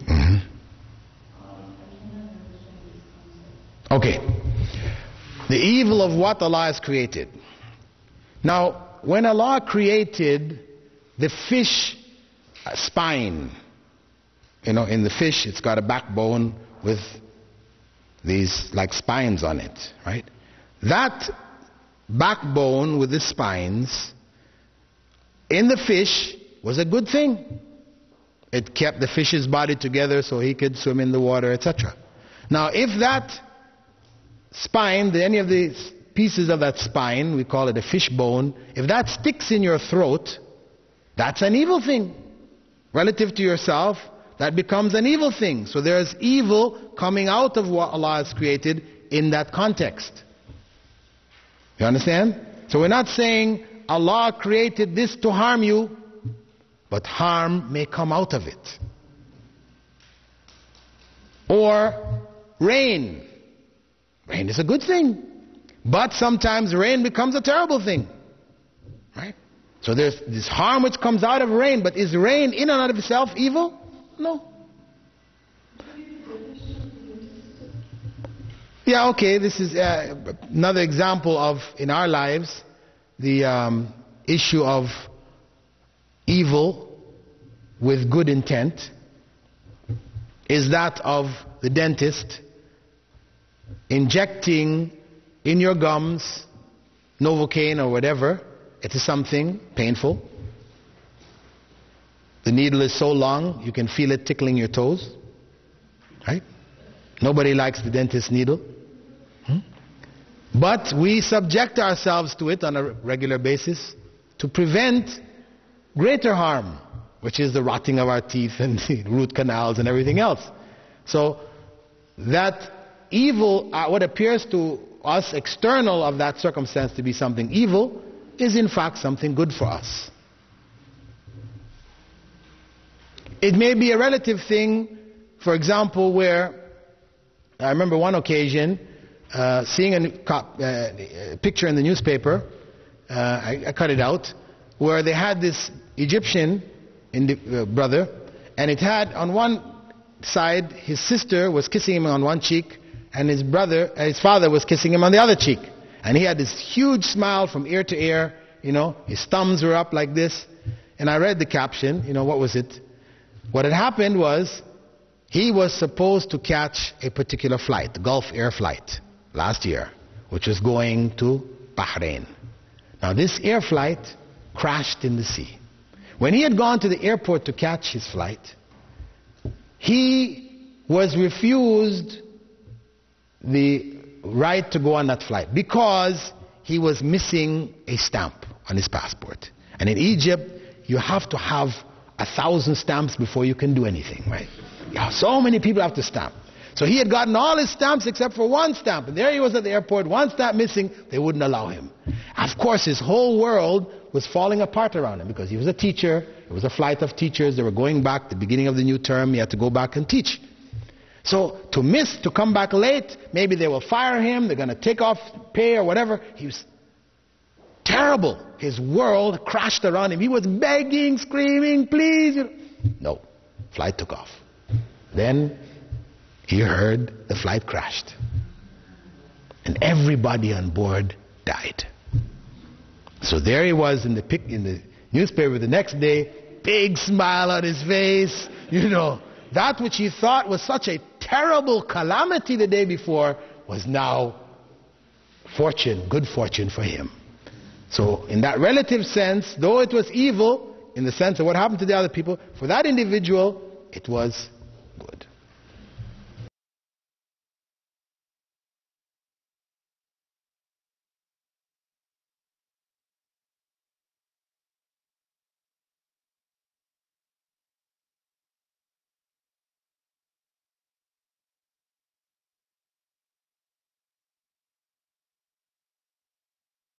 Mhm. Okay. The evil of what Allah has created. Now, when Allah created the fish spine, in the fish it's got a backbone with these like spines on it, right? That backbone with the spines in the fish was a good thing. It kept the fish's body together so he could swim in the water, etc. Now, if that spine, any of the pieces of that spine, we call it a fish bone, if that sticks in your throat, that's an evil thing. Relative to yourself, that becomes an evil thing. So there's evil coming out of what Allah has created in that context. You understand? So we're not saying Allah created this to harm you, but harm may come out of it. Or rain. Rain is a good thing. But sometimes rain becomes a terrible thing. Right? So there's this harm which comes out of rain, but is rain in and of itself evil? No. Yeah, okay, this is another example of, in our lives, the issue of evil with good intent is that of the dentist injecting in your gums Novocaine or whatever. It is something painful. The needle is so long, you can feel it tickling your toes. Right? Nobody likes the dentist needle. But we subject ourselves to it on a regular basis to prevent greater harm, which is the rotting of our teeth and the root canals and everything else. So that evil, what appears to us external of that circumstance to be something evil, is in fact something good for us. It may be a relative thing, for example, where I remember one occasion seeing a picture in the newspaper, I cut it out, where they had this Egyptian brother, and it had on one side his sister was kissing him on one cheek, and his father was kissing him on the other cheek, and he had this huge smile from ear to ear. His thumbs were up like this, and I read the caption. What was it? What had happened was he was supposed to catch a particular flight, the Gulf Air flight, last year, which was going to Bahrain. Now this air flight crashed in the sea. When he had gone to the airport to catch his flight, he was refused the right to go on that flight because he was missing a stamp on his passport. And in Egypt, you have to have 1,000 stamps before you can do anything, right? So many people have to stamp. So he had gotten all his stamps except for one stamp. And there he was at the airport, one stamp missing, they wouldn't allow him. Of course, his whole world was falling apart around him because he was a teacher. It was a flight of teachers. They were going back, the beginning of the new term, he had to go back and teach. So to come back late, maybe they will fire him, they're going to take off pay or whatever. He was terrible. His world crashed around him. He was begging, screaming, please. No, flight took off. Then he heard the flight crashed. And everybody on board died. So there he was in the newspaper the next day, big smile on his face. That which he thought was such a terrible calamity the day before was now good fortune for him. So in that relative sense, though it was evil, in the sense of what happened to the other people, for that individual, it was